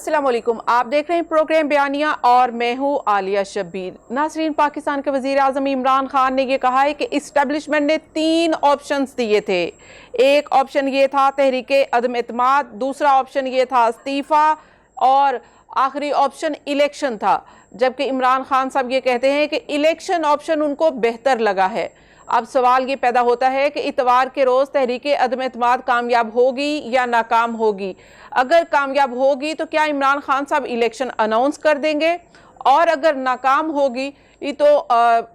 अस्सलाम वालेकुम। आप देख रहे हैं प्रोग्राम बयानिया और मैं हूँ आलिया शब्बीर। नाज़रीन, पाकिस्तान के वज़ीर आज़म इमरान खान ने यह कहा है कि इस्टेब्लिशमेंट ने 3 ऑप्शंस दिए थे। एक ऑप्शन ये था तहरीके अदम एतमाद, दूसरा ऑप्शन ये था इस्तीफ़ा और आखिरी ऑप्शन इलेक्शन था। जबकि इमरान खान साहब ये कहते हैं कि इलेक्शन ऑप्शन उनको बेहतर लगा है। अब सवाल ये पैदा होता है कि इतवार के रोज़ तहरीके अदम एतमाद कामयाब होगी या नाकाम होगी। अगर कामयाब होगी तो क्या इमरान खान साहब इलेक्शन अनाउंस कर देंगे, और अगर नाकाम होगी तो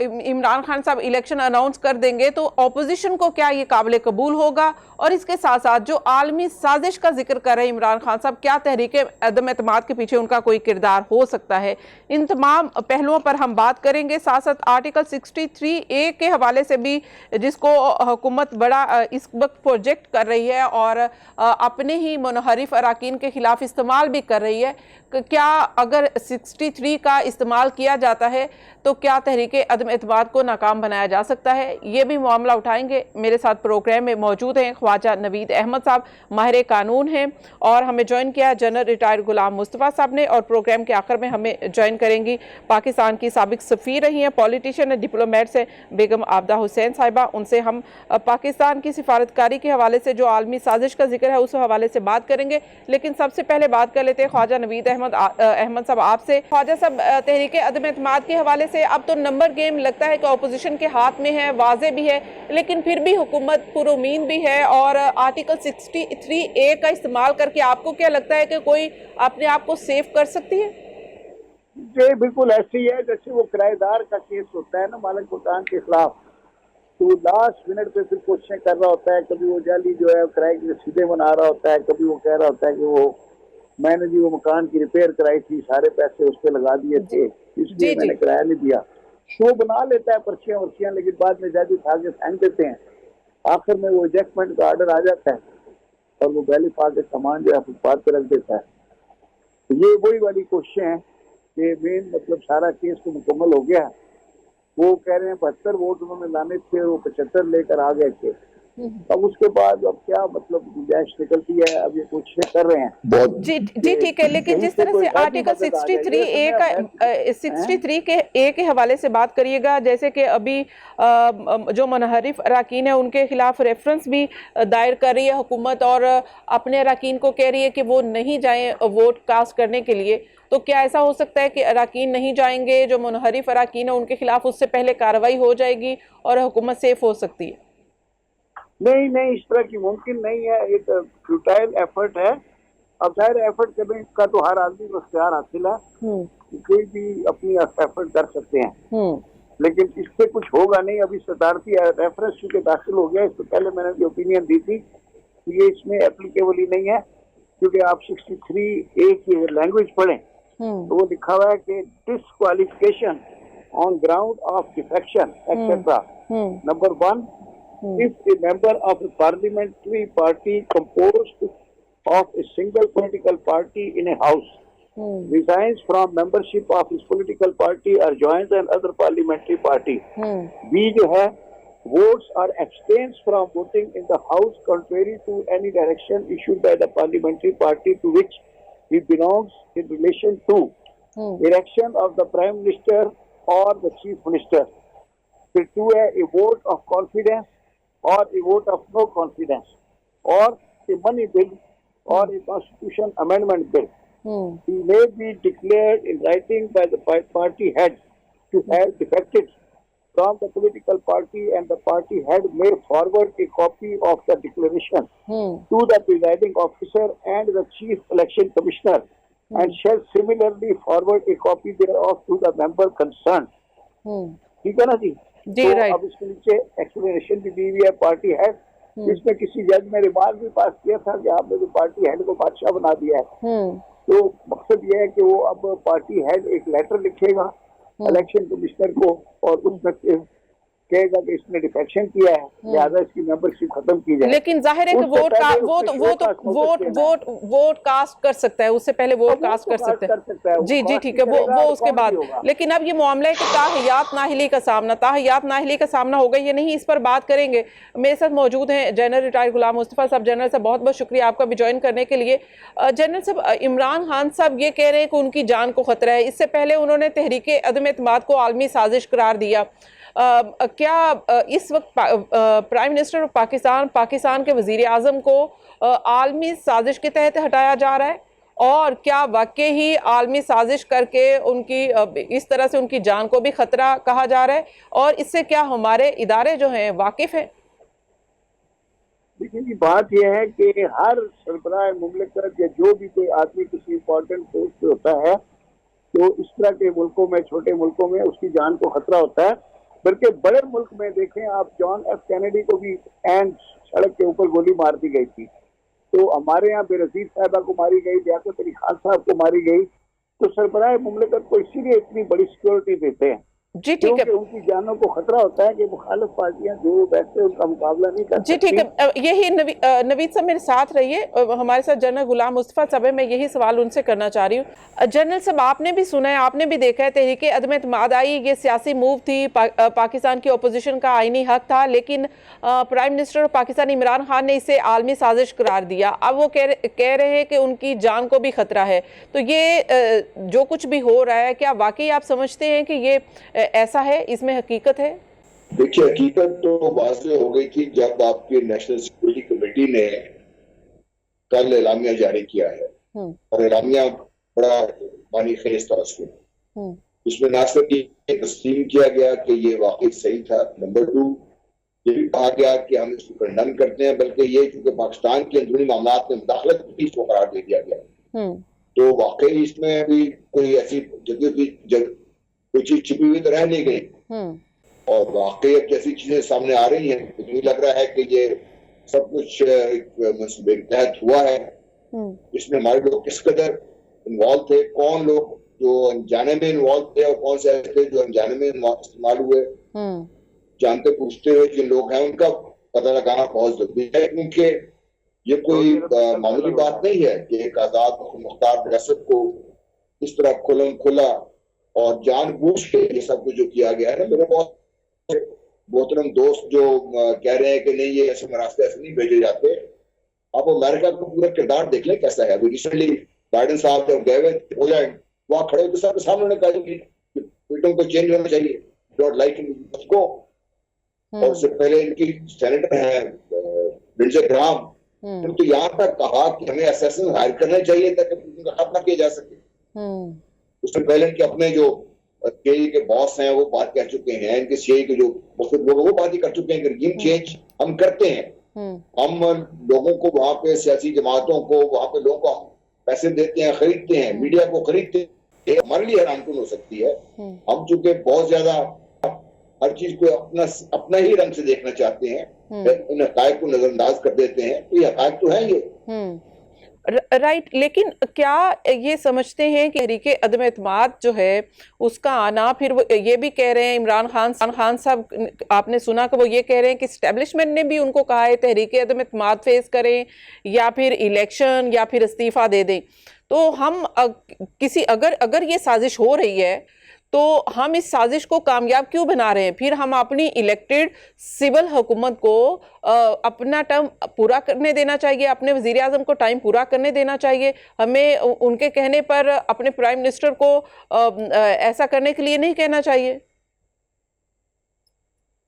इमरान खान साहब इलेक्शन अनाउंस कर देंगे तो ऑपोजिशन को क्या ये काबिल कबूल होगा? और इसके साथ साथ जो आलमी साजिश का जिक्र कर रहे हैं इमरान खान साहब, क्या तहरीके अदम एतमाद के पीछे उनका कोई किरदार हो सकता है? इन तमाम पहलुओं पर हम बात करेंगे। साथ साथ आर्टिकल 63A के हवाले से भी, जिसको हुकूमत बड़ा इस वक्त प्रोजेक्ट कर रही है और अपने ही मुनहरिफ अराकीन के खिलाफ इस्तेमाल भी कर रही है, क्या अगर 63 का इस्तेमाल किया जाता है तो क्या तहरीके अदम एतमाद को नाकाम बनाया जा सकता है? ये भी मामला उठाएंगे। मेरे साथ प्रोग्राम में मौजूद हैं ख्वाजा नवीद अहमद साहब, माहिर कानून हैं, और हमें ज्वाइन किया जनरल रिटायर्ड गुलाम मुस्तफ़ा साहब ने, और प्रोग्राम के आखिर में हमें ज्वाइन करेंगी पाकिस्तान की साबिक सफ़ीर रही हैं, पॉलिटिशियन है, डिप्लोमेट से बेगम आबदा हुसैन साहिबा। उनसे हम पाकिस्तान की सिफारतकारी के हवाले से जो आलमी साजिश का जिक्र है उस हवाले से बात करेंगे। लेकिन सबसे पहले बात कर लेते हैं ख्वाजा नवीद अहमद साहब आपसे। ख्वाजा साहब, तहरीके अदम एतमाद के हवाले से अब तो नंबर गेम लगता है कि अपोजिशन के हाथ में है, वाजे भी है, लेकिन फिर भी हुकूमत पुरुमीद भी है, और आर्टिकल 63A का इस्तेमाल करके आपको क्या लगता है कि कोई अपने आप को सेफ कर सकती है? जी बिल्कुल ऐसे ही है जैसे वो किराएदार का केस होता है ना मालिक मकान के खिलाफ, तो लास्ट मिनट पे फिर कोशिशें कर रहा होता है। कभी वो जाली जो है किराए की रसीदें बना रहा होता है, कभी वो कह रहा होता है कि वो मैंने जी वो मकान की रिपेयर कराई थी, सारे पैसे उस पर लगा दिए थे, इसलिए मैंने किराया नहीं दिया। शो बना लेता है पर्चियां वर्चियां, लेकिन बाद में जज उठा के फेंक देते हैं। आखिर में वो इजेक्टमेंट का ऑर्डर आ जाता है और वो बैली पा के सामान जो है फुटपाथ पर रख देता है। तो ये वही वाली कोशिशें हैं कि मेन मतलब सारा केस तो मुकम्मल हो गया है। वो कह रहे हैं 72 वोट उन्होंने लाने थे, वो 75 लेकर आ गए थे। अब उसके बाद अब क्या मतलब गुंजाइश निकलती है, अब ये कोशिशें कर रहे हैं। जी ठीक है, लेकिन जिस तरह से आर्टिकल 63A के हवाले से बात करिएगा, जैसे कि अभी जो मुनहरिफ अराकीन है उनके खिलाफ रेफरेंस भी दायर कर रही है हुकूमत, और अपने अराकीन को कह रही है कि वो नहीं जाएं वोट कास्ट करने के लिए। तो क्या ऐसा हो सकता है कि अराकीन नहीं जाएंगे, जो मुनहरिफ अराकीन है उनके खिलाफ उससे पहले कार्रवाई हो जाएगी और हुकूमत सेफ हो सकती है? नहीं, इस तरह की मुमकिन नहीं है। एक फ्यूटाइल एफर्ट है। अब जाहिर एफर्ट करने का तो हर आदमी को इख्तियार हासिल है, कोई भी अपनी एफर्ट कर सकते हैं, लेकिन इससे कुछ होगा नहीं। अभी सदारती रेफरेंस चूंकि दाखिल हो गया, इससे पहले मैंने भी ओपिनियन दी थी कि ये इसमें एप्लीकेबल ही नहीं है, क्योंकि आप 63A की लैंग्वेज पढ़ें तो वो लिखा हुआ है कि disqualification on ground of defection etcetera. Number 1, if a member of a parliamentary party composed of a single political party in a house resigns from membership of his political party or joins another parliamentary party. B जो है, votes or abstains from voting in the house contrary to any direction issued by the parliamentary party to which he belongs in relation to election of the prime minister or the chief minister. फिर 2 है a vote of confidence or a vote of no confidence, or a money bill or a constitution amendment bill. He may be declared in writing by the party head to have defected from the political party, and the party head may forward a copy of the declaration to the presiding officer and the chief election commissioner, and shall similarly forward a copy thereof to the member concerned. ठीक है ना जी? तो अब इसके नीचे explanation भी दी हुई है पार्टी हेड। इसमें किसी जज ने रिमार्क भी पास किया था कि आपने जो पार्टी हेड को बादशाह बना दिया है। तो मकसद यह है कि वो अब पार्टी हेड एक लेटर लिखेगा इलेक्शन कमिश्नर को, और उसमें कहेगा कि इसने डिफेक्शन किया है, लिहाजा इसकी मेंबरशिप खत्म की जाए। लेकिन जाहिर है कि वोट कास्ट कर सकता है, उससे पहले वोट कास्ट कर सकता है। जी जी ठीक है, वो उसके बाद। लेकिन अब ये मामला है कि ताहियात नाहिली का सामना होगा या नहीं, इस पर बात करेंगे। मेरे साथ मौजूद हैं जनरल रिटायर्ड गुलाम मुस्तफा साहब। जनरल साहब बहुत बहुत शुक्रिया आपका भी ज्वाइन करने के लिए। जनरल साहब, इमरान खान साहब ये कह रहे हैं कि उनकी जान को खतरा है। इससे पहले उन्होंने तहरीक अदम एतमाद को आलमी साजिश करार दिया। क्या इस वक्त प्राइम मिनिस्टर ऑफ पाकिस्तान के वजीर आजम को आलमी साजिश के तहत हटाया जा रहा है, और क्या वाकई ही आलमी साजिश करके उनकी इस तरह से उनकी जान को भी खतरा कहा जा रहा है, और इससे क्या हमारे इदारे जो हैं वाकिफ हैं? देखिए, बात यह है कि हर सरबराह मुमलिकत या जो भी कोई आदमी किसी इंपॉर्टेंट पोस्ट पे होता है तो इस तरह के मुल्कों में, छोटे मुल्कों में उसकी जान को खतरा होता है। बल्कि बड़े मुल्क में देखें आप, जॉन एफ कैनेडी को भी एंड सड़क के ऊपर गोली मार दी गई थी। तो हमारे यहाँ बेनज़ीर साहिबा को मारी गई, लियाकत अली खान साहब को मारी गई। तो सरबराह मुमलिकत को इसीलिए इतनी बड़ी सिक्योरिटी देते हैं जी ठीक है, उनकी जानों को खतरा होता है कि मुखालिफ पार्टियां जो बैठते उनका मुकाबला नहीं कर जी ठीक है। यही नवीद साहब मेरे साथ रहिए, हमारे साथ जनरल गुलाम मुस्तफा साहब है। मैं यही सवाल उनसे करना चाह रही हूँ। जनरल साहब, आपने भी सुना है, आपने भी देखा है, तहरीक अदम एतमाद आई, ये सियासी मूव थी, पाकिस्तान की अपोजिशन का आईनी हक था, लेकिन prime minister of Pakistan Imran Khan ने इसे आलमी साजिश करार दिया। अब वो कह रहे हैं कि उनकी जान को भी खतरा है। तो ये जो कुछ भी हो रहा है, क्या वाकई आप समझते हैं कि ये ऐसा है, इसमें हकीकत है? देखिए, हकीकत तो वाज़ेह हो गई थी जब आपकी नेशनल सिक्योरिटी कमेटी ने कल एलामिया जारी किया है, और एलामिया बड़ा मानी खेज था उसमें। इसमें ना सिर्फ ये तस्लीम किया गया कि ये वाकई सही था, नंबर 2 ये भी कहा गया कि हम इसको कंडेम करते हैं, बल्कि ये चूंकि पाकिस्तान के अंदरूनी मामलात में मुदाखलत की इसको करार दे दिया गया। तो वाकई इसमें भी कोई ऐसी कोई चीज छिपी हुई तो रह नहीं गई, और वाकई अब जैसी चीजें सामने आ रही हैं तो मुझे लग रहा है कि ये सब कुछ एक मंसूबे के तहत हुआ है। इसमें हमारे लोग किस कदर इन्वॉल्व थे, कौन लोग जो अनजाने में इन्वॉल्व थे और कौन से ऐसे थे जो अनजाने में इस्तेमाल हुए, जानते पूछते हुए जिन लोग हैं उनका पता लगाना बहुत जरूरी है, क्योंकि ये कोई मामूली बात नहीं है कि एक आजाद मुख्तार रियासत को इस तरह खुलम खुला और जानबूझ के ये सब कुछ जो किया गया है ना। मेरे बहुत मोहतरम दोस्त जो कह रहे हैं कि नहीं ये ऐसे रास्ते ऐसे नहीं भेजे जाते, आप अमेरिका का पूरा किरदार देख लें कैसा है। अभी रिसेंटली बाइडेन साहब जब गए हुए पोलैंड, वहां खड़े होकर सबके सामने उन्होंने कहा कि ट्वीटों को चेंज होना चाहिए, डोंट लाइक उसको। और उससे पहले इनकी सेनेटर है लिंडसे ग्राहम, तो यहाँ तक कहा कि हमें असैसिन हायर करना चाहिए ताकि उनका खत्म किया जा सके। उससे पहले इनके अपने जो सीआईए के बॉस हैं वो बात कर चुके हैं, इनके सीआईए के जो मुख्य लोग वो बात ही कर चुके हैं कि रजीम चेंज हम करते हैं, हम लोगों को वहां पे सियासी जमातों को वहां पे लोगों को हम पैसे देते हैं, खरीदते हैं, मीडिया को खरीदते हैं, हमारे लिए हैरानकुन हो सकती है। हम चूंकि बहुत ज्यादा हर चीज को अपना ही रंग से देखना चाहते हैं, इन हकायक को नजरअंदाज कर देते हैं, तो ये हकायक तो है ये राइट। लेकिन क्या ये समझते हैं कि तहरीक अदम एतमाद जो है उसका आना, फिर वो ये भी कह रहे हैं इमरान खान साहब, आपने सुना कि वो ये कह रहे हैं कि एस्टेब्लिशमेंट ने भी उनको कहा है तहरीक अदम एतमाद फेस करें या फिर इलेक्शन या फिर इस्तीफा दे दें। तो हम अगर ये साजिश हो रही है तो हम इस साजिश को कामयाब क्यों बना रहे हैं? फिर हम अपनी इलेक्टेड सिविल हुकूमत को अपना टर्म पूरा करने देना चाहिए, अपने वजीर आजम को टाइम पूरा करने देना चाहिए। हमें उनके कहने पर अपने प्राइम मिनिस्टर को ऐसा करने के लिए नहीं कहना चाहिए।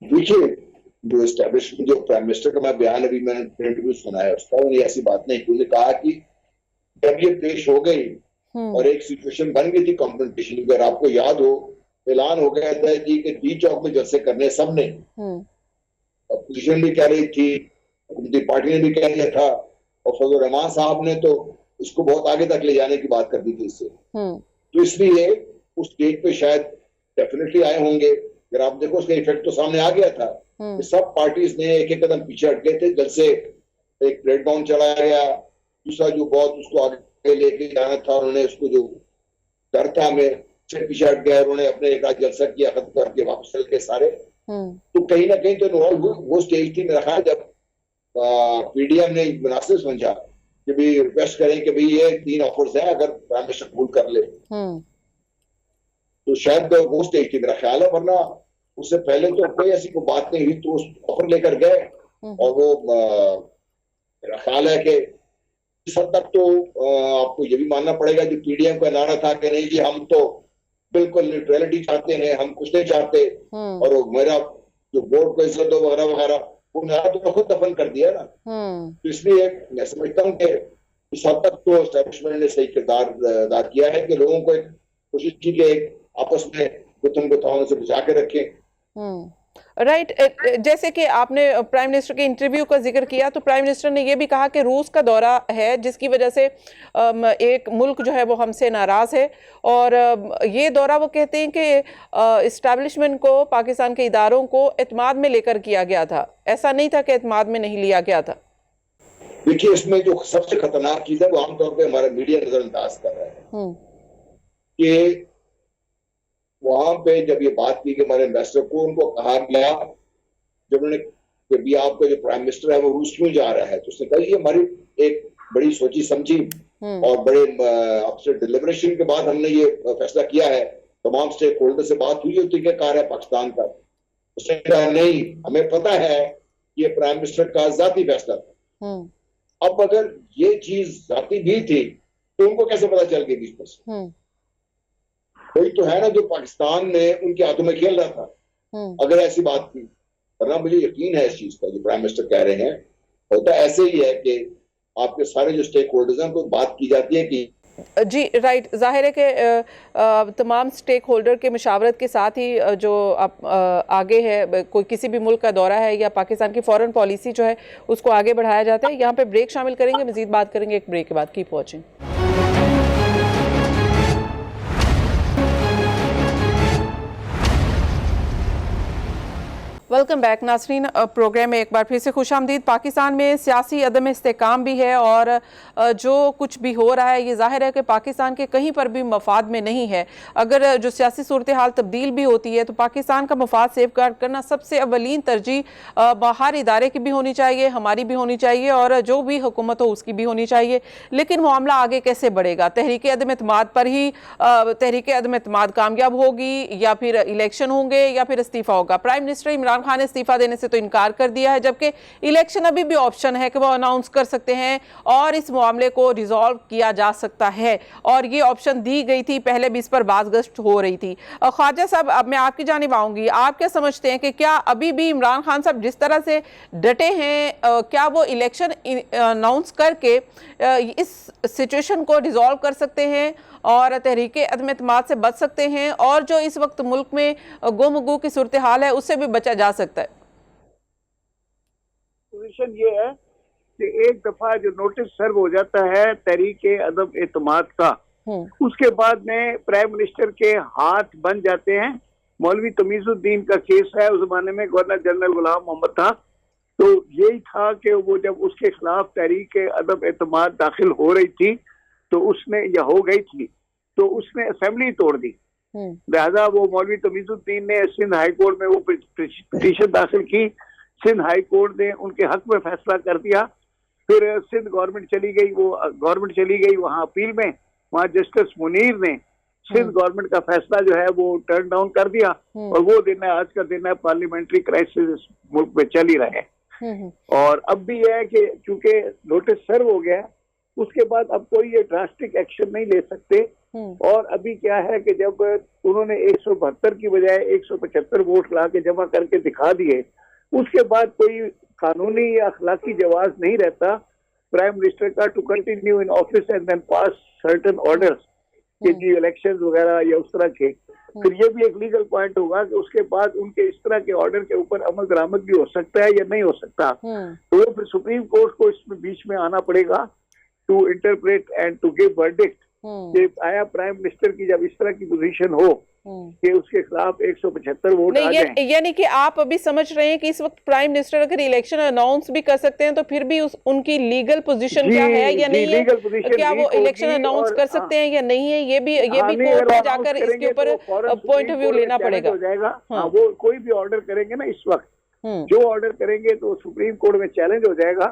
देखिए, जो एस्टेब्लिशमेंट, जो प्राइम मिनिस्टर का मैं बयान अभी मैंने इंटरव्यू सुना है उसका, उन्होंने ऐसी बात नहीं की। उन्होंने कहा कि जब ये पेश हो गई और एक सिचुएशन बन गई थी कॉन्फ्रंटेशन, अगर आपको याद हो ऐलान हो गया था कि डी चौक में जलसे करने सबने, अपोजिशन भी कह रही थी, हुकूमती पार्टी ने भी कह दिया था, और फजल रहमान साहब ने तो इसको बहुत आगे तक ले जाने की बात कर दी थी इससे। तो इसलिए उस डेट पे शायद डेफिनेटली आए होंगे। अगर आप देखो उसका इफेक्ट तो सामने आ गया था कि सब पार्टीज ने एक एक कदम पीछे हट गए थे। जलसे एक ब्रेड डाउन चलाया गया, दूसरा जो बहुत उसको आगे लेके जाना था, उन्होंने उसको जो डर था हमें से पीछे हट गया, उन्होंने अपने एक रात जलसा किया, खत्म करके वापस चल के सारे तो कहीं ना कहीं तो इन्वॉल्व वो स्टेज थी, मेरा ख्याल जब पीडीएम ने मुनासिब समझा कि भाई रिक्वेस्ट करें कि भाई ये 3 ऑफर्स हैं, अगर प्राइम मिनिस्टर कबूल कर ले तो शायद वो स्टेज थी मेरा ख्याल है, वरना उससे पहले तो कोई ऐसी कोई बात नहीं हुई। तो ऑफर लेकर गए और वो मेरा ख्याल है कि इस हद तक तो आपको ये भी मानना पड़ेगा कि पीडीएम का नारा था कि नहीं जी हम तो बिल्कुल न्यूट्रलिटी चाहते हैं, हम कुछ नहीं चाहते, और मेरा जो बोर्ड को इज्जत दो वगैरह वगैरह, वो नारा तो खुद दफन कर दिया ना। तो इसलिए मैं समझता हूँ कि इस हद तक तो एस्टेब्लिशमेंट ने सही किरदार अदा किया है कि लोगों को एक कोशिश की कि आपस में गुत्थम गुत्थाओं से बचा के रखें। राइट जैसे कि आपने प्राइम मिनिस्टर के इंटरव्यू का जिक्र किया, तो प्राइम मिनिस्टर ने यह भी कहा कि रूस का दौरा है जिसकी वजह से एक मुल्क जो है वो हमसे नाराज है, और ये दौरा वो कहते हैं कि इस्टेब्लिशमेंट को, पाकिस्तान के इदारों को एतमाद में लेकर किया गया था, ऐसा नहीं था कि एतमाद में नहीं लिया गया था। देखिए इसमें जो सबसे खतरनाक चीज है वो आमतौर पर हमारा मीडिया नजरअंदाज कर रहा है कि वहां पे जब ये बात की कि हमारे इन्वेस्टर को, उनको कहा गया जब उन्होंने भी आपका जो प्राइम मिनिस्टर है वो रूस क्यों जा रहा है, तो उसने कहा ये हमारी एक बड़ी सोची समझी और बड़े अफसर डिलिब्रेशन के बाद हमने ये फैसला किया है, तमाम स्टेक होल्डर से बात हुई होती है कार है पाकिस्तान का। उसने कहा नहीं, हमें पता है ये प्राइम मिनिस्टर का जाती फैसला था। अब अगर ये चीज जाती भी थी तो उनको कैसे पता चल गई बीच में से? कोई तो है ना जो पाकिस्तान में उनके हाथों में खेल रहा था, अगर ऐसी बात थी। वरना मुझे यकीन है इस चीज का, जो प्राइम मिनिस्टर कह रहे हैं होता ऐसे ही है कि आपके सारे जो स्टेक होल्डर्स हैं तो बात की जाती है कि जी राइट, जाहिर है कि तमाम स्टेक होल्डर के मशावरत के साथ ही जो आगे है, कोई किसी भी मुल्क का दौरा है या पाकिस्तान की फॉरेन पॉलिसी जो है उसको आगे बढ़ाया जाता है। यहाँ पे ब्रेक शामिल करेंगे, मजीद बात करेंगे एक ब्रेक के बाद। Keep watching. वेलकम बैक नाज़रीन, प्रोग्राम में एक बार फिर से खुशामदीद। पाकिस्तान में सियासी अदम इस्तेकाम भी है और जो कुछ भी हो रहा है ये जाहिर है कि पाकिस्तान के कहीं पर भी मफाद में नहीं है। अगर जो सियासी सूरत हाल तब्दील भी होती है तो पाकिस्तान का मफाद सेफ गार्ड करना सबसे अवलीन तरजीह बाहर इदारे की भी होनी चाहिए, हमारी भी होनी चाहिए और जो भी हुकूमत हो उसकी भी होनी चाहिए। लेकिन मामला आगे कैसे बढ़ेगा? तहरीक अदम एतमाद पर ही तहरीक अदम एतमाद कामयाब होगी या फिर इलेक्शन होंगे या फिर इस्तीफ़ा होगा? प्राइम मिनिस्टर इमरान खान ने इस्तीफा देने से तो इनकार कर दिया है, जबकि इलेक्शन अभी भी ऑप्शन है कि वो अनाउंस कर सकते हैं और इस मामले को रिजॉल्व किया जा सकता है, और ये ऑप्शन दी गई थी, पहले भी इस पर बाज़गश्त हो रही थी। ख्वाजा साहब, अब मैं आपकी जानिब आऊंगी, आप क्या समझते हैं कि क्या अभी भी इमरान खान साहब जिस तरह से डटे हैं, क्या वो इलेक्शन अनाउंस करके इस सिचुएशन को रिजॉल्व कर सकते हैं और तहरीक अदम एतमाद से बच सकते हैं, और जो इस वक्त मुल्क में गुमगू की सूरत हाल है उससे भी बचा जा सकता है? पोजीशन ये है कि एक दफा जो नोटिस सर्व हो जाता है तहरीक अदम एतमाद का, उसके बाद में प्राइम मिनिस्टर के हाथ बन जाते हैं। मौलवी तमीजुद्दीन का केस है, उस जमाने में गवर्नर जनरल गुलाम मोहम्मद था, तो यही था कि वो जब उसके खिलाफ तहरीक अदम एतमाद दाखिल हो रही थी तो उसने, या हो गई थी, तो उसने असेंबली तोड़ दी। लिहाजा वो मौलवी तमीजुद्दीन ने सिंध हाई कोर्ट में वो पिटीशन दाखिल की, सिंध हाई कोर्ट ने उनके हक में फैसला कर दिया। फिर सिंध गवर्नमेंट चली गई, वो गवर्नमेंट चली गई वहाँ अपील में, वहाँ जस्टिस मुनीर ने सिंध गवर्नमेंट का फैसला जो है वो टर्न डाउन कर दिया, और वो दिन है, आज का दिन है, पार्लियामेंट्री क्राइसिस मुल्क में चल ही रहे हैं। और अब भी है कि चूंकि नोटिस सर्व हो गया, उसके बाद अब कोई ये ड्रास्टिक एक्शन नहीं ले सकते। और अभी क्या है कि जब उन्होंने 172 की बजाय 175 वोट ला के जमा करके दिखा दिए, उसके बाद कोई कानूनी या अखलाकी जवाब नहीं रहता प्राइम मिनिस्टर का to continue in office and then pass certain orders कि जी इलेक्शन वगैरह या उस तरह के। फिर ये भी एक लीगल पॉइंट होगा कि उसके बाद उनके इस तरह के ऑर्डर के ऊपर अमल दरामद भी हो सकता है या नहीं हो सकता। तो वो फिर सुप्रीम कोर्ट को इसमें बीच में आना पड़ेगा to interpret and to give verdict कि आया प्राइम मिनिस्टर की जब इस तरह की पोजीशन हो कि उसके खिलाफ 175 वोट आ जाएं। नहीं, यानी कि आप अभी समझ रहे हैं कि इस वक्त प्राइम मिनिस्टर अगर इलेक्शन अनाउंस भी कर सकते हैं तो फिर भी उनकी लीगल पोजीशन क्या है या नहीं है, क्या वो इलेक्शन अनाउंस कर सकते हैं या नहीं है, ये भी कोर्ट में जाकर इसके ऊपर पॉइंट ऑफ व्यू लेना पड़ेगा। हो जाएगा। वो कोई भी ऑर्डर करेंगे ना इस वक्त, जो ऑर्डर करेंगे तो सुप्रीम कोर्ट में चैलेंज हो जाएगा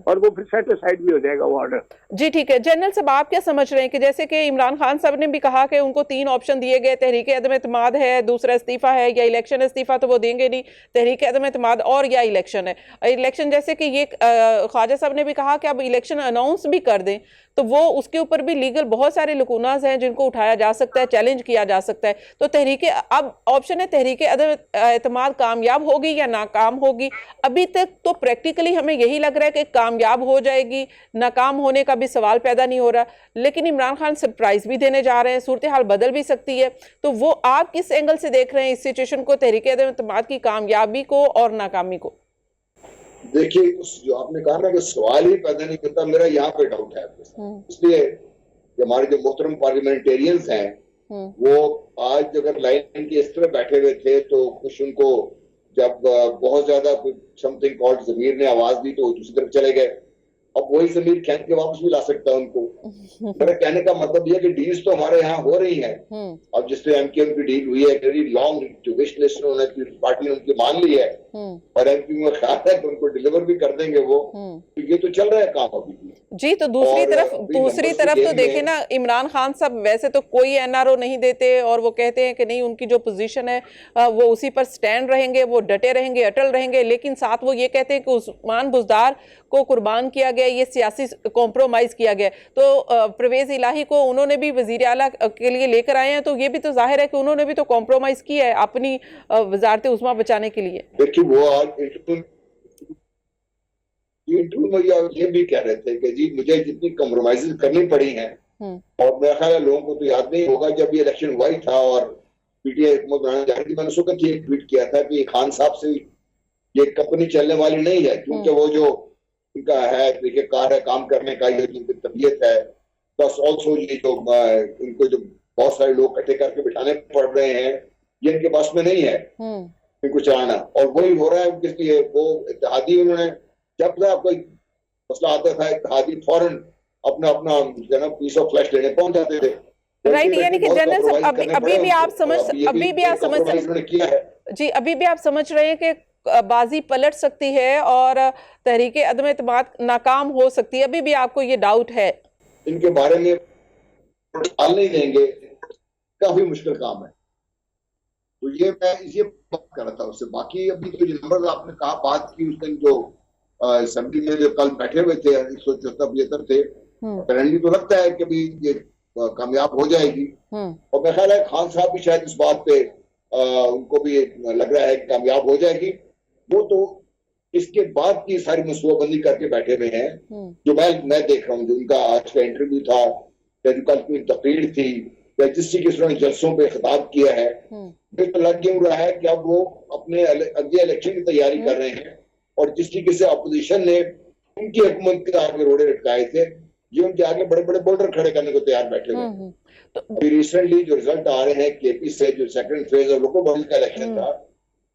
और वो फिर सेटिस्फाइड भी हो जाएगा वो ऑर्डर। जी ठीक है। जनरल साहब, आप क्या समझ रहे हैं कि जैसे कि इमरान खान साहब ने भी कहा कि उनको 3 ऑप्शन दिए गए, तहरीक अदम एतमाद है, दूसरा इस्तीफा है या इलेक्शन। इस्तीफा तो वो देंगे नहीं, तहरीक अदम एतमाद और या इलेक्शन है। इलेक्शन जैसे कि ये ख्वाजा साहब ने भी कहा कि अब इलेक्शन अनाउंस भी कर दें तो वो उसके ऊपर भी लीगल बहुत सारे लुकूनाज हैं जिनको उठाया जा सकता है, चैलेंज किया जा सकता है। तो अब ऑप्शन है तहरीक अदम एतमाद कामयाब होगी या नाकाम होगी। अभी तक तो प्रैक्टिकली हमें यही लग रहा है कि कामयाब हो जाएगी, नाकाम होने का भी सवाल पैदा नहीं हो रहा। लेकिन इमरान खान सरप्राइज भी देने जा रहे हैं, सूरत हाल बदल भी सकती है। तो वो आप किस एंगल से देख रहे हैं इस सिचुएशन को, तहरीक अदम एतमाद की कामयाबी को और नाकामी को? देखिए, जो आपने कहा ना कि सवाल ही पैदा नहीं करता, मेरा यहाँ पे डाउट है। इसलिए हमारे जो मोहतरम पार्लियामेंटेरियंस हैं वो आज अगर लाइन के इस तरह बैठे हुए थे तो कुछ उनको जब बहुत ज्यादा समथिंग कॉल्ड जमीर ने आवाज दी तो दूसरी तरफ चले गए। अब वही जमीर खींच के वापस भी ला सकता है उनको। मेरा कहने का मतलब यह कि डील्स तो हमारे यहाँ हो रही हैं। अब जिससे एमक्यूएम की डील हुई है, वेरी लॉन्ग विश लिस्ट उन्होंने पार्टी ने उनकी मान ली है और एमक्यूएम में ख्याल है कि उनको डिलीवर भी कर देंगे वो। तो ये तो चल रहा है काम अभी भी। जी, तो दूसरी तरफ तो देखें ना, इमरान खान साहब वैसे तो कोई एनआरओ नहीं देते और वो कहते हैं कि नहीं, उनकी जो पोजीशन है वो उसी पर स्टैंड रहेंगे, वो डटे रहेंगे, अटल रहेंगे। लेकिन साथ वो ये कहते हैं कि उस्मान बुज़दार को कुर्बान किया गया, ये सियासी कॉम्प्रोमाइज किया गया। तो परवेज इलाही को उन्होंने भी वजीर आला के लिए लेकर आए हैं, तो ये भी तो जाहिर है कि उन्होंने भी तो कॉम्प्रोमाइज किया है अपनी वजारत उस्मा बचाने के लिए। देखिए, वो आज इंटरव्यू में ये भी कह रहे थे कि जी मुझे जितनी कॉम्प्रोमाइज करनी पड़ी हैं, और मेरा ख्याल है लोगों को तो याद नहीं होगा जब ये इलेक्शन हुआ ही था और पीटीआई हुकूमत बनाने जा रही थी, मैंने उस वक्त ये ट्वीट किया था कि खान साहब से ये कंपनी चलने वाली नहीं है, क्योंकि वो जो इनका है तरीकेकार है काम करने का, ये जिनकी तबीयत है, प्लस ऑल्सो ये जो इनको जो बहुत सारे लोग इकट्ठे करके बिठाने पड़ रहे हैं, ये इनके पास में नहीं है इनको चलाना। और वही हो रहा है इसलिए वो इत्तेहादी, उन्होंने जब कोई मसला आता था इत्तेहादी फौरन अपना अपना पीस ऑफ फ्लैश लेने पहुंच जाते थे। राइट, यानी कि जनरल साहब अभी भी आप समझ रहे हैं कि बाजी पलट सकती है और तहरीक अदम एतमाद नाकाम हो सकती है। अभी भी आपको ये डाउट है? इनके बारे में हाल नहीं देंगे, काफी मुश्किल काम है। तो ये मैं ये बात कर रहा था उससे। बाकी अभी जो नंबर आपने कहा बात की उस दिन जो असेंबली में जो कल बैठे हुए थे 174 थे, करंटली तो लगता है कि भी ये कामयाब हो जाएगी। और मेरा ख्याल है खान साहब भी शायद इस बात पे उनको भी लग रहा है कि कामयाब हो जाएगी। वो तो इसके बाद की सारी मनसूबाबंदी करके बैठे हुए हैं, जो मैं देख रहा हूँ। जो उनका आज का इंटरव्यू था या जो कल की तकरीर थी या जिस किस ने जलसों पे खिताब किया है, मुझे तो लग यूं रहा है कि अब वो अपने अगले इलेक्शन की तैयारी कर रहे हैं। और जिस तरीके से अपोजिशन ने उनकी हुकूमत के आगे रोड़े लटकाए थे, ये उनके आगे बड़े बड़े बोल्डर खड़े करने को तैयार बैठे हुए हैं। तो अभी रिसेंटली जो रिजल्ट आ रहे हैं केपी से, जो second phase of local body का इलेक्शन था,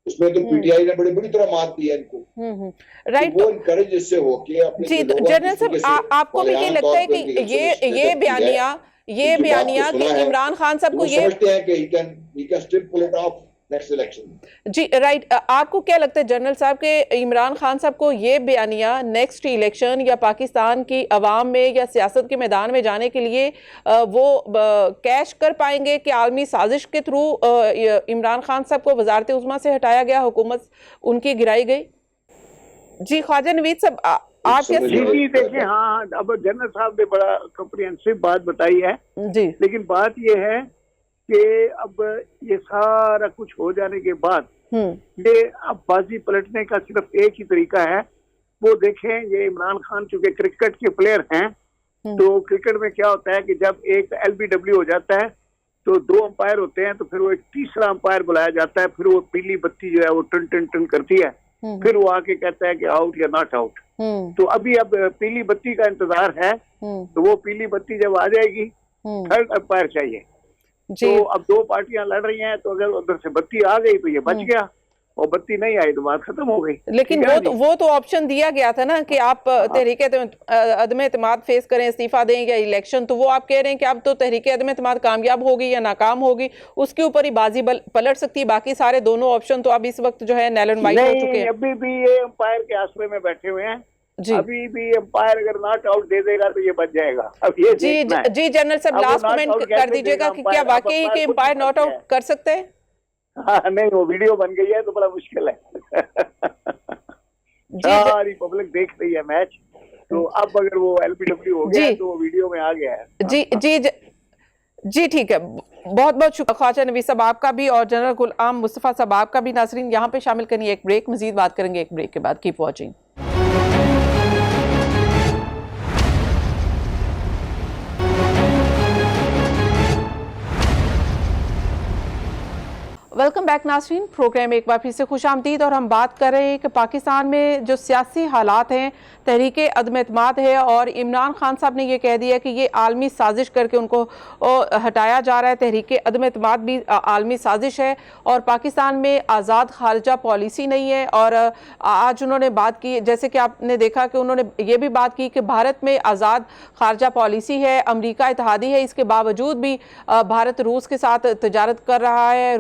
उसमें तो पीटीआई ने बड़ी बुरी तरह मात दी है इनको। राइट, वो इनकरेज इससे होके अपने जी जनरल साहब, आपको भी ये लगता है कि ये बयानिया कि इमरान खान साहब को ये समझते हैं कि he can still pull it off next election? जी राइट, आपको क्या लगता है जनरल साहब के इमरान खान साहब को ये बयानिया नेक्स्ट इलेक्शन या पाकिस्तान की अवाम में या सियासत के मैदान में जाने के लिए वो कैश कर पाएंगे कि आलमी साजिश के थ्रू इमरान खान साहब को वजारत उज़्मा से हटाया गया, हुकूमत उनकी गिराई गई? जी ख्वाजा नवीद साहब, आप क्या? जी देखिए, हाँ, अब जनरल साहब ने बड़ा कॉम्प्रिहेंसिव बात बताई है जी, लेकिन बात ये है कि अब ये सारा कुछ हो जाने के बाद ये अब बाजी पलटने का सिर्फ एक ही तरीका है। वो देखें, ये इमरान खान चूंकि क्रिकेट के प्लेयर हैं, तो क्रिकेट में क्या होता है कि जब एक LBW हो जाता है तो 2 अंपायर होते हैं, तो फिर वो एक तीसरा अंपायर बुलाया जाता है, फिर वो पीली बत्ती जो है वो टन टन टन करती है, फिर वो आके कहता है कि आउट या नॉट आउट। तो अभी अब पीली बत्ती का इंतजार है, तो वो पीली बत्ती जब आ जाएगी थर्ड अंपायर चाहिए। तो अब दो पार्टियां लड़ रही हैं, तो अगर उधर से बत्ती आ गई तो ये बच गया, और बत्ती नहीं आई तो बात खत्म हो गई। लेकिन वो तो ऑप्शन दिया गया था ना कि आप तहरीक अदम एतमाद फेस करें, इस्तीफा दें या इलेक्शन, तो वो आप कह रहे हैं कि अब तो तहरीक अदम एतमाद कामयाब होगी या नाकाम होगी, उसके ऊपर ही बाजी पलट सकती है। बाकी सारे दोनों ऑप्शन तो अब इस वक्त जो है नैलन वाइट हो चुके हैं। अभी भी ये अंपायर के आश्रय में बैठे हुए हैं जी। अभी भी अंपायर अगर नॉट आउट दे देगा तो ये बच जाएगा। अब ये जी जनरल साहब, लास्ट कमेंट कर दीजिएगा कि क्या वाकई कि अंपायर नॉट आउट कर सकते हैं? हाँ नहीं, वो वीडियो बन गई है तो बड़ा मुश्किल है। सारी पब्लिक देख रही है मैच, तो अब अगर वो एलबीडब्ल्यू हो गया तो वो वीडियो में आ गया है। जी ठीक है, बहुत बहुत शुक्रिया ख्वाजा नवीस साहब आपका भी और जनरल गुलाम मुस्तफ़ा साहब आपका भी। नाज़रीन यहाँ पे शामिल करिए एक ब्रेक, मजीद बात करेंगे एक ब्रेक के बाद। Keep watching. वेलकम बैक नाज़रीन, प्रोग्राम एक बार फिर से खुशामदीद। और हम बात कर रहे हैं कि पाकिस्तान में जो सियासी हालात हैं, तहरीक अदम एतमाद है, और इमरान खान साहब ने ये कह दिया कि ये आलमी साजिश करके उनको हटाया जा रहा है। तहरीक अदम एतमाद भी आलमी साजिश है और पाकिस्तान में आज़ाद खारजा पॉलिसी नहीं है। और आज उन्होंने बात की, जैसे कि आपने देखा कि उन्होंने ये भी बात की कि भारत में आज़ाद खारजा पॉलिसी है, अमरीका इत्तेहादी है, इसके बावजूद भी भारत रूस के साथ तजारत कर रहा है,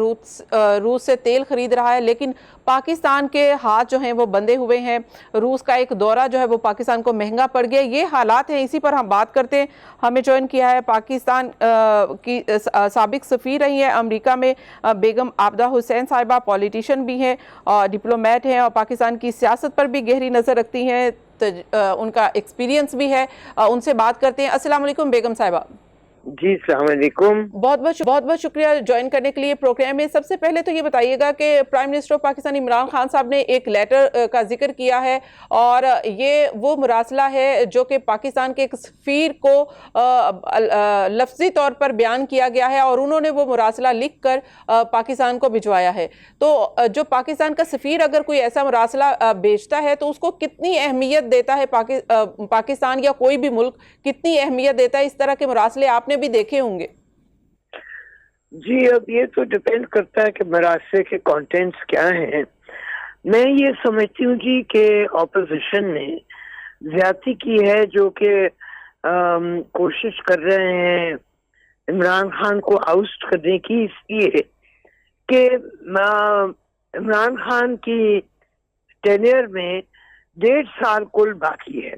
रूस से तेल खरीद रहा है, लेकिन पाकिस्तान के हाथ जो हैं वो बंधे हुए हैं। रूस का एक दौरा जो है वो पाकिस्तान को महंगा पड़ गया। ये हालात हैं, इसी पर हम बात करते हैं। हमें ज्वाइन किया है पाकिस्तान की साबिक सफ़ीर रही है अमेरिका में बेगम आबदा हुसैन साहिबा, पॉलिटिशियन भी हैं और डिप्लोमेट हैं और पाकिस्तान की सियासत पर भी गहरी नज़र रखती हैं, तो उनका एक्सपीरियंस भी है। उनसे बात करते हैं। अस्सलाम वालेकुम बेगम साहिबा। जी अस्सलाम वालेकुम। बहुत बहुत शुक्रिया ज्वाइन करने के लिए प्रोग्राम में। सबसे पहले तो ये बताइएगा कि prime minister of Pakistan Imran Khan साहब ने एक लेटर का जिक्र किया है और ये वो मुरासला है जो कि पाकिस्तान के एक सफ़ीर को लफ्जी तौर पर बयान किया गया है और उन्होंने वो मुरासला लिख कर पाकिस्तान को भिजवाया है। तो जो पाकिस्तान का सफ़ीर अगर कोई ऐसा मुरासला भेजता है तो उसको कितनी अहमियत देता है पाकिस्तान या कोई भी मुल्क कितनी अहमियत देता है? इस तरह के मुरासले आपने भी देखे होंगे। जी, अब ये तो डिपेंड करता है कि मरासले के कंटेंट्स क्या हैं। मैं ये समझती हूँ जी कि ऑपोजिशन ने ज्यादती की है, जो कि कोशिश कर रहे हैं इमरान खान को आउस्ट करने की, इसलिए कि इमरान खान की टेन्योर में 1.5 साल कुल बाकी है।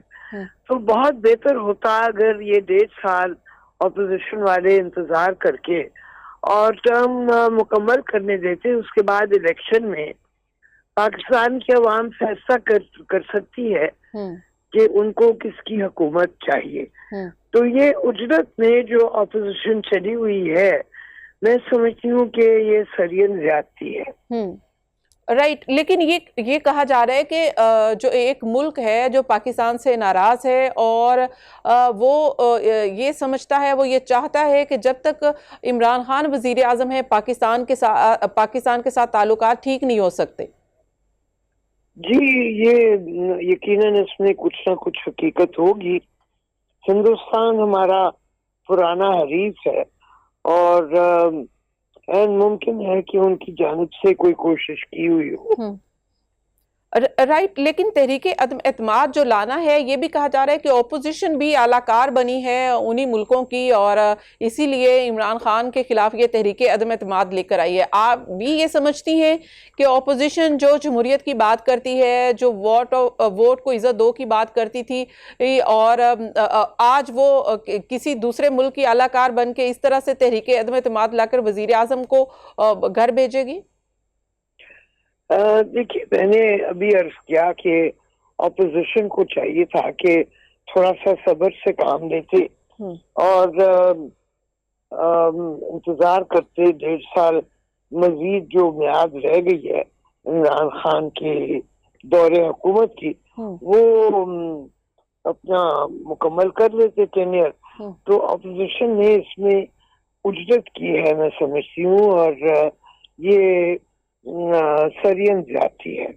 तो बहुत बेहतर होता अगर ये 1.5 साल ऑपोजिशन वाले इंतजार करके और टर्म मुकम्मल करने देते। उसके बाद इलेक्शन में पाकिस्तान की अवाम फैसला कर सकती है कि उनको किसकी हुकूमत चाहिए। तो ये उजरत में जो ऑपोजिशन चली हुई है, मैं समझती हूँ कि ये सरियन ज्यादती है। राइट, लेकिन ये कहा जा रहा है कि जो एक मुल्क है जो पाकिस्तान से नाराज है और वो ये समझता है, वो ये चाहता है कि जब तक इमरान खान वजीर आजम है पाकिस्तान के साथ ताल्लुकात ठीक नहीं हो सकते। जी, ये यकीनन इसमें कुछ ना कुछ हकीकत होगी। हिंदुस्तान हमारा पुराना हरीफ है और मुमकिन है कि उनकी जानिब से कोई कोशिश की हुई हो। राइट, लेकिन तहरीक अदम एतमाद जो लाना है, ये भी कहा जा रहा है कि ओपोजिशन भी आलाकार बनी है उन्हीं मुल्कों की और इसीलिए इमरान खान के खिलाफ ये तहरीक अदम एतमाद लेकर आई है। आप भी ये समझती हैं कि ओपोजिशन जो जमहूरियत की बात करती है, जो वोट को इज्जत दो की बात करती थी और आज वो किसी दूसरे मुल्क की आलाकार बन के इस तरह से तहरीक अदम एतमाद लाकर वजीर आजम को घर भेजेगी? देखिए, मैंने अभी अर्ज किया कि ऑपोजिशन को चाहिए था कि थोड़ा सा सब्र से काम लेते और इंतजार करते 1.5 साल मजीद जो मियाद रह गई है इमरान खान के दौरे हुकूमत की, वो अपना मुकम्मल कर लेते टेन्योर। तो ऑपोजिशन ने इसमें उजरत की है, मैं समझती हूँ, और ये सरियन जाती है।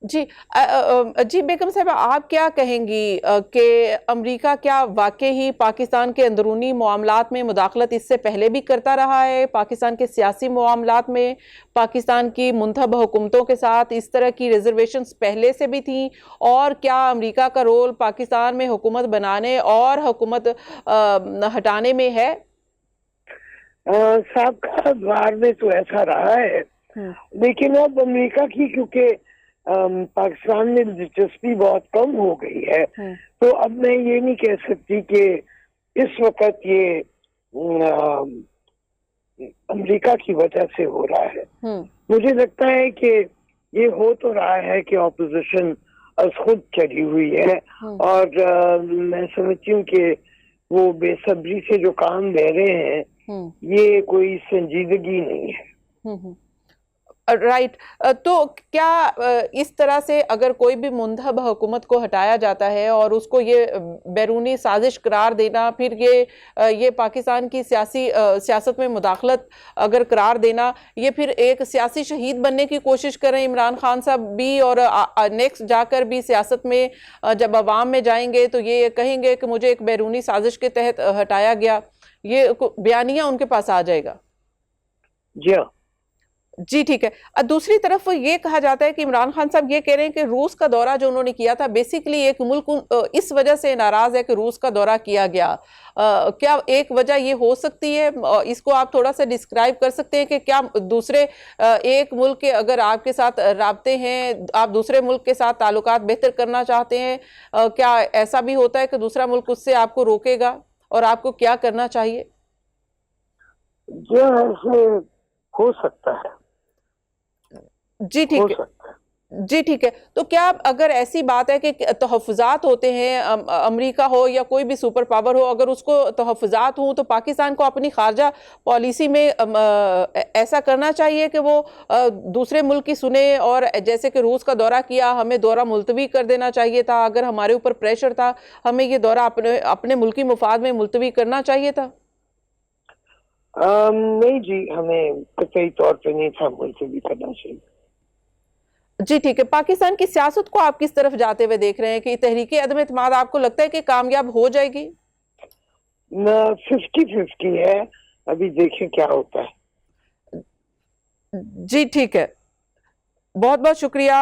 जी जी बेगम साहब, आप क्या कहेंगी कि अमेरिका क्या वाकई ही पाकिस्तान के अंदरूनी मामलात में मुदाखलत इससे पहले भी करता रहा है? पाकिस्तान के सियासी मामलात में पाकिस्तान की मुंतखब हुकूमतों के साथ इस तरह की रिजर्वेशंस पहले से भी थी? और क्या अमेरिका का रोल पाकिस्तान में हुकूमत बनाने और हुकूमत हटाने में है? साबिका द्वार में तो ऐसा रहा है, लेकिन अब अमेरिका की क्योंकि पाकिस्तान में दिलचस्पी बहुत कम हो गई है, तो अब मैं ये नहीं कह सकती कि इस वक्त ये अमेरिका की वजह से हो रहा है। मुझे लगता है कि ये हो तो रहा है कि ऑपोजिशन अज खुद चढ़ी हुई है, और मैं समझती हूँ कि वो बेसब्री से जो काम ले रहे हैं ये कोई संजीदगी नहीं है। राइट तो क्या इस तरह से अगर कोई भी मुंतखब हुकूमत को हटाया जाता है और उसको ये बैरूनी साजिश करार देना, फिर ये पाकिस्तान की सियासत में मुदाखलत अगर करार देना, ये फिर एक सियासी शहीद बनने की कोशिश करें इमरान खान साहब भी, और नेक्स्ट जाकर भी सियासत में जब अवाम में जाएंगे तो ये कहेंगे कि मुझे एक बैरूनी साजिश के तहत हटाया गया, ये बयानिया उनके पास आ जाएगा? जी हाँ, जी ठीक है। दूसरी तरफ ये कहा जाता है कि इमरान खान साहब ये कह रहे हैं कि रूस का दौरा जो उन्होंने किया था, बेसिकली एक मुल्क इस वजह से नाराज है कि रूस का दौरा किया गया। क्या एक वजह ये हो सकती है? इसको आप थोड़ा सा डिस्क्राइब कर सकते हैं कि क्या दूसरे एक मुल्क के अगर आपके साथ राब्ते हैं, आप दूसरे मुल्क के साथ ताल्लुकात बेहतर करना चाहते हैं, क्या ऐसा भी होता है कि दूसरा मुल्क उससे आपको रोकेगा, और आपको क्या करना चाहिए? जी ऐसे हो सकता है। जी ठीक है, जी ठीक है। तो क्या अगर ऐसी बात है कि तहफ़्फ़ुज़ात होते हैं, अमेरिका हो या कोई भी सुपर पावर हो, अगर उसको तहफ़्फ़ुज़ात हों तो पाकिस्तान को अपनी खारजा पॉलिसी में ऐसा करना चाहिए कि वो दूसरे मुल्क की सुने, और जैसे कि रूस का दौरा किया, हमें दौरा मुलतवी कर देना चाहिए था। अगर हमारे ऊपर प्रेशर था, हमें ये दौरा अपने मुल्की मुफाद में मुलतवी करना चाहिए था। नहीं जी, हमें कतई तौर पे नहीं था मुलतवी करना चाहिए। जी ठीक है। पाकिस्तान की सियासत को आप किस तरफ जाते हुए देख रहे हैं कि तहरीक अदम एतमाद आपको लगता है कि कामयाब हो जाएगी? 50-50 है, अभी देखें क्या होता है। जी ठीक है, बहुत बहुत शुक्रिया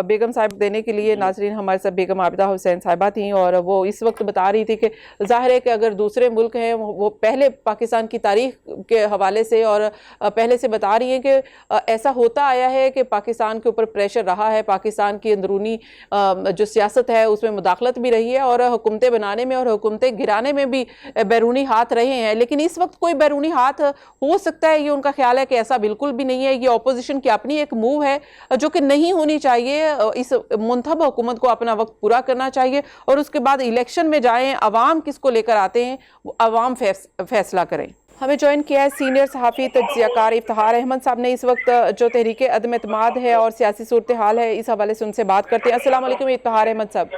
बेगम साहब देने के लिए। नाजरीन, हमारे साथ बेगम आबिदा हुसैन साहिबा थी, और वो इस वक्त बता रही थी कि जाहिर है कि अगर दूसरे मुल्क हैं, वो पहले पाकिस्तान की तारीख के हवाले से और पहले से बता रही हैं कि ऐसा होता आया है कि पाकिस्तान के ऊपर प्रेशर रहा है, पाकिस्तान की अंदरूनी जो सियासत है उसमें मुदाखलत भी रही है, और हुकूमतें बनाने में और हुकूमतें गिराने में भी बैरूनी हाथ रहे हैं। लेकिन इस वक्त कोई बैरूनी हाथ हो सकता है, ये उनका ख्याल है कि ऐसा बिल्कुल भी नहीं है। ये अपोजिशन की अपनी एक मूव है जो कि नहीं होनी चाहिए। इस मुंतखब हुकूमत को अपना वक्त पूरा करना चाहिए, और उसके बाद इलेक्शन में जाएं। अवाम किसको लेकर आते हैं वो अवाम फैसला करें। हमें ज्वाइन किया है सीनियर सहाफ़ी तज्ज़ियाकार इफ्तिखार अहमद साहब ने। इस वक्त जो तहरीक अदम एतमाद है और सियासी सूरत हाल है, इस हवाले से उनसे बात करते हैं। अस्सलाम वालेकुम इफ्तिखार अहमद साहब।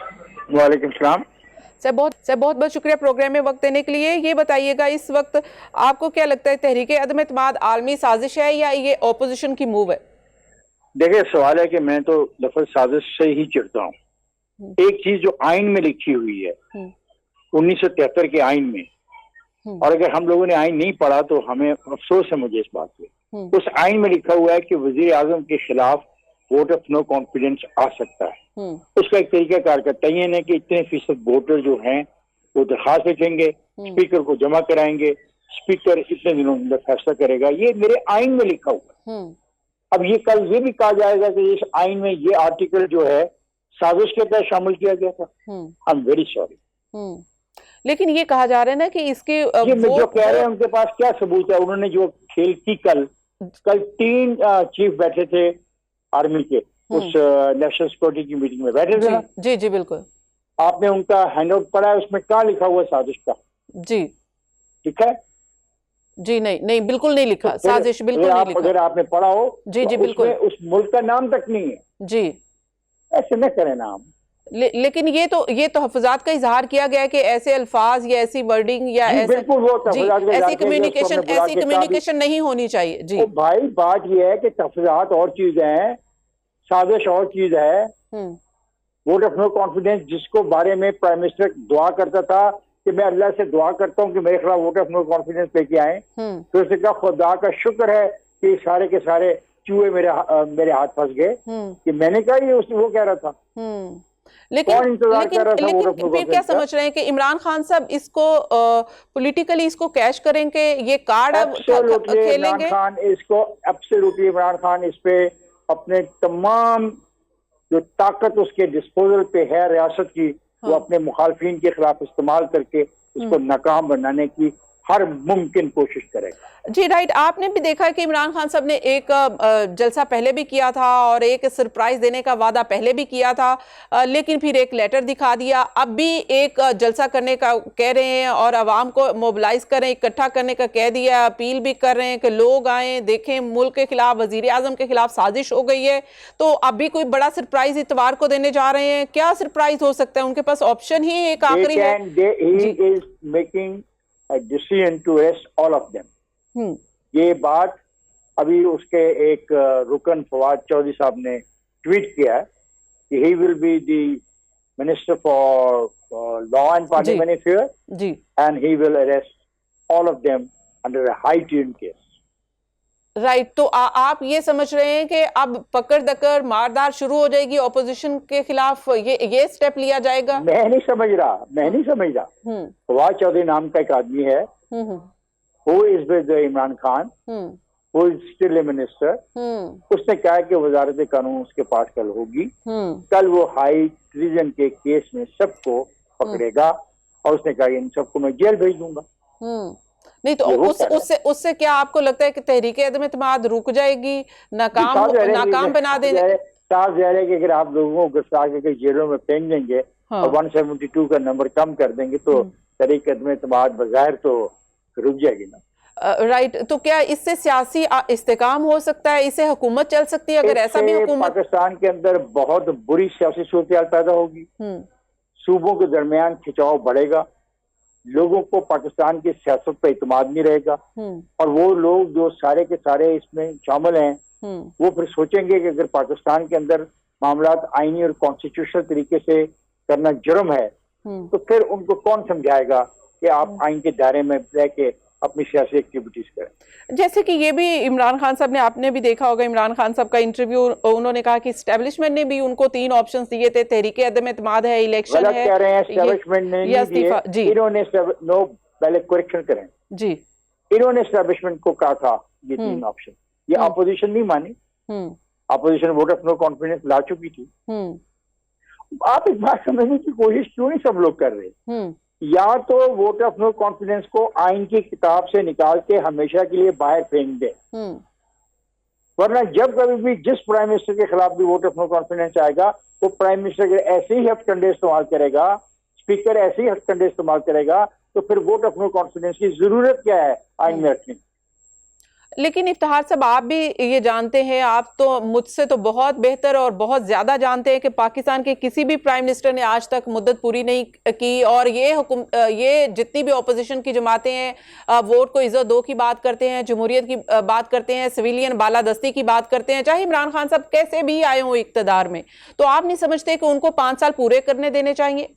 वालेकुम सलाम। सर बहुत बहुत शुक्रिया प्रोग्राम में वक्त देने के लिए। ये बताइएगा, इस वक्त आपको क्या लगता है, तहरीक अदम एतमाद आलमी साजिश है या ये अपोजिशन की मूव है? देखिए, सवाल है कि मैं तो लफ्ज़ साजिश से ही चिढ़ता हूँ। एक चीज जो आइन में लिखी हुई है 1973 के आइन में, और अगर हम लोगों ने आइन नहीं पढ़ा तो हमें अफसोस है मुझे इस बात पे। उस आइन में लिखा हुआ है कि वजीर आजम के खिलाफ वोट ऑफ नो कॉन्फिडेंस आ सकता है। उसका एक तरीकाकार का तयन है कि इतने फीसद वोटर जो हैं वो दरखास्त लिखेंगे, स्पीकर को जमा कराएंगे, स्पीकर इतने दिनों में फैसला करेगा। ये मेरे आइन में लिखा हुआ है। अब ये कल ये भी कहा जाएगा कि इस आइन में ये आर्टिकल जो है साजिश के तहत शामिल किया गया था। I am very sorry. लेकिन ये कहा जा रहा है ना कि इसके जो कह रहे हैं उनके पास क्या सबूत है? उन्होंने जो खेल की कल 3 चीफ बैठे थे आर्मी के, उस नेशनल सिक्योरिटी की मीटिंग में बैठे थे ना? जी जी बिल्कुल। आपने उनका हैंडआउट पढ़ा है? उसमें क्या लिखा हुआ साजिश का? जी ठीक है जी। नहीं बिल्कुल नहीं लिखा, तो साजिश बिल्कुल नहीं लिखा। अगर आपने पढ़ा हो जी जी बिल्कुल। उस मुल्क का नाम तक नहीं है। जी ऐसे न करें नाम। लेकिन ये तहफ़्फ़ुज़ात का इजहार किया गया है कि ऐसे अल्फाज या ऐसी वर्डिंग या ऐसे ऐसी कम्युनिकेशन नहीं होनी चाहिए। जी भाई, बात ये है कि तहफ़्फ़ुज़ात और चीज है, साजिश और चीज है। वोट ऑफ नो कॉन्फिडेंस जिसको बारे में प्राइम मिनिस्टर दुआ करता था कि मैं अल्लाह से दुआ करता हूँ कि मेरे खिलाफ वोट ऑफ नो कॉन्फिडेंस लेके आए, तो उसने कहा खुदा का शुक्र है कि सारे के सारे चूहे मेरे हाथ फंस गए कि मैंने कहा ये वो कह रहा था। लेकिन फिर क्या समझ रहे हैं कि इमरान खान साहब इसको पॉलिटिकली इसको कैश करेंगे, ये कार्ड अब खेलेंगे? इमरान खान इसको एब्सोल्युटली, इमरान खान इस पे अपने तमाम जो ताकत उसके डिस्पोजल पे है रियासत की, वो अपने मुखालफिन के खिलाफ इस्तेमाल करके उसको नाकाम बनाने की हर मुमकिन कोशिश करेगा। जी राइट, आपने भी देखा है कि इमरान खान साहब ने एक जलसा पहले भी किया था और एक सरप्राइज देने का वादा पहले भी किया था, लेकिन फिर एक लेटर दिखा दिया, अब भी एक जलसा करने का कह रहे हैं और अवाम को मोबिलाइज करें, इकट्ठा करने का कह दिया, अपील भी कर रहे हैं कि लोग आए देखें, मुल्क के खिलाफ, वजीर आजम के खिलाफ साजिश हो गई है। तो अब भी कोई बड़ा सरप्राइज इतवार को देने जा रहे हैं, क्या सरप्राइज हो सकता है? उनके पास ऑप्शन ही एक आखिरी है, a decision to arrest all of them. ये बात अभी उसके एक रुकन फवाद चौधरी साहब ने ट्वीट किया है कि he will be the minister for law and parliamentary affairs and he will arrest all of them under a high treason case. Right, तो आप ये समझ रहे हैं कि अब पकड़ दकड़ मारदार शुरू हो जाएगी ऑपोजिशन के खिलाफ, ये स्टेप लिया जाएगा? मैं नहीं समझ रहा। फवाद चौधरी नाम का एक आदमी है, who is with Imran Khan, who is still a minister. उसने कहा कि वजारत कानून उसके पास कल होगी, कल वो हाई ट्रीजन के केस में सबको पकड़ेगा और उसने कहा इन सबको मैं जेल भेज दूंगा। नहीं तो उससे क्या आपको लगता है कि तहरीक अदम-ए-इत्तेमाद रुक जाएगी, नाकाम बना देंगे? साफ ज़ाहिर है कि अगर आप लोगों को गिरफ्तार करके जेलों में फेंक देंगे और 172 का नंबर कम कर देंगे तो तहरीक अदम-ए-इत्तेमाद बज़ाहिर तो रुक जाएगी ना। राइट, तो क्या इससे सियासी इस्तेकाम हो सकता है, इससे हुकूमत चल सकती है? अगर ऐसा भी हुकूमत, पाकिस्तान के अंदर बहुत बुरी सियासी सूरत पैदा होगी, सूबों के दरमियान खिंचाव बढ़ेगा, लोगों को पाकिस्तान की सियासत पर इत्मीनान नहीं रहेगा और वो लोग जो सारे के सारे इसमें शामिल हैं वो फिर सोचेंगे कि अगर पाकिस्तान के अंदर मामलात आईनी और कॉन्स्टिट्यूशनल तरीके से करना जुर्म है तो फिर उनको कौन समझाएगा कि आप आइन के दायरे में रह के अपनी सियासी एक्टिविटीज करें। जैसे कि ये भी इमरान खान साहब ने, आपने भी देखा होगा इमरान खान साहब का इंटरव्यू, उन्होंने कहा कि एस्टेब्लिशमेंट ने भी उनको 3 ऑप्शंस दिए थे, तहरीक अदम-ए-इत्तेमाद है, इलेक्शन है। कह रहे हैं एस्टेब्लिशमेंट ने नहीं दिए, इन्होंने नो पहले करेक्शन करें जी, इन्होंने एस्टेब्लिशमेंट को कहा था ये 3 ऑप्शन, ये अपोजिशन नहीं मानी, opposition vote of no confidence ला चुकी थी। आप एक बात समझने की कोशिश क्यों नहीं सब लोग कर रहे? या तो वोट ऑफ नो कॉन्फिडेंस को आइन की किताब से निकाल के हमेशा के लिए बाहर फेंक दे, वरना जब कभी भी जिस प्राइम मिनिस्टर के खिलाफ भी वोट ऑफ नो कॉन्फिडेंस आएगा वो प्राइम मिनिस्टर ऐसे ही हथकंडे इस्तेमाल करेगा, स्पीकर ऐसे ही हथकंडे इस्तेमाल करेगा, तो फिर वोट ऑफ नो कॉन्फिडेंस की जरूरत क्या है आइन में रखने? लेकिन इफ्तिखार साहब, आप भी ये जानते हैं, आप तो मुझसे तो बहुत बेहतर और बहुत ज्यादा जानते हैं कि पाकिस्तान के किसी भी प्राइम मिनिस्टर ने आज तक मुद्दत पूरी नहीं की और ये जितनी भी ऑपोजिशन की जमातें हैं वोट को इज्जत दो की बात करते हैं, जमहूरियत की बात करते हैं, सिविलियन बालादस्ती की बात करते हैं, चाहे इमरान खान साहब कैसे भी आए हों इक्तदार में, तो आप नहीं समझते कि उनको 5 साल पूरे करने देने चाहिए?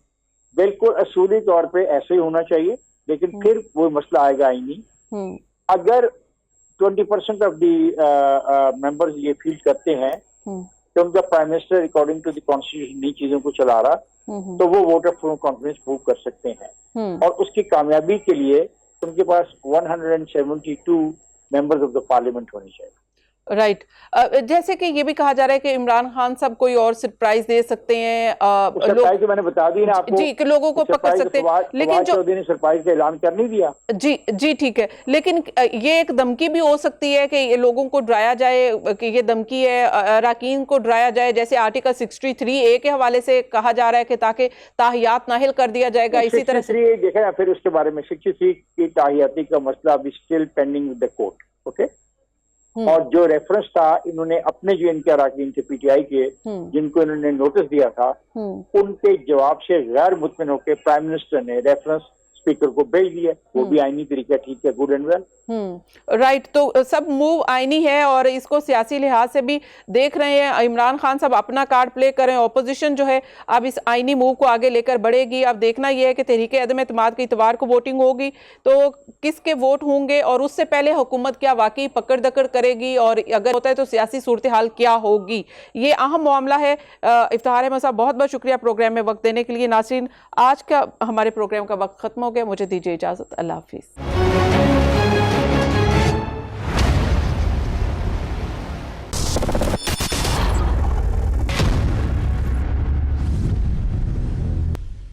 बिल्कुल असूली तौर पर ऐसे ही होना चाहिए, लेकिन फिर वो मसला आएगा ही नहीं। अगर 20% ऑफ दी मेंबर्स ये फील करते हैं कि उनका prime minister according to the constitution नई चीजों को चला रहा, तो वो vote of no confidence prove कर सकते हैं और उसकी कामयाबी के लिए उनके पास 172 मेंबर्स ऑफ द पार्लियामेंट होने चाहिए। राइट, जैसे कि ये भी कहा जा रहा है कि इमरान खान साहब कोई और सरप्राइज दे सकते हैं, सरप्राइज मैंने बता दी ना आपको जी कि लोगों को पकड़ सकते हैं, लेकिन जो सरप्राइज का ऐलान कर नहीं दिया जी ठीक है, लेकिन ये एक धमकी भी हो सकती है कि ये लोगों को डराया जाए कि ये धमकी है, अराकीन को डराया जाए, जैसे आर्टिकल 63A के हवाले से कहा जा रहा है कि ताकि ताहियात नाहिल कर दिया जाएगा। इसी तरह से देखें ना, फिर उसके बारे में 63 की ताहियाती का मसला अभी still pending with the court, okay. और जो रेफरेंस था इन्होंने अपने जो इनके अराकीन थे पीटीआई के जिनको इन्होंने नोटिस दिया था उनके जवाब से गैर मुतमिन होकर प्राइम मिनिस्टर ने रेफरेंस स्पीकर को भेज दिया, वो भी आईनी तरीका ठीक है, गुड एंड वेल। राइट, तो सब मूव आईनी है और इसको सियासी लिहाज से भी देख रहे हैं। इमरान खान साहब अपना कार्ड प्ले करें, ऑपोजिशन जो है अब इस आईनी मूव को आगे लेकर बढ़ेगी। अब देखना यह है कि तहरीके अदम एतमाद के इतवार को वोटिंग होगी तो किसके वोट होंगे और उससे पहले हुकूमत क्या वाकई पकड़ दकड़ करेगी और अगर होता है तो सियासी सूरत हाल क्या होगी, ये अहम मामला है। इफ्तिखार अहमद साहब बहुत बहुत शुक्रिया प्रोग्राम में वक्त देने के लिए। नाज़रीन, आज का हमारे प्रोग्राम का वक्त खत्म हो गया, मुझे दीजिए इजाज़त, अल्लाह हाफिज़।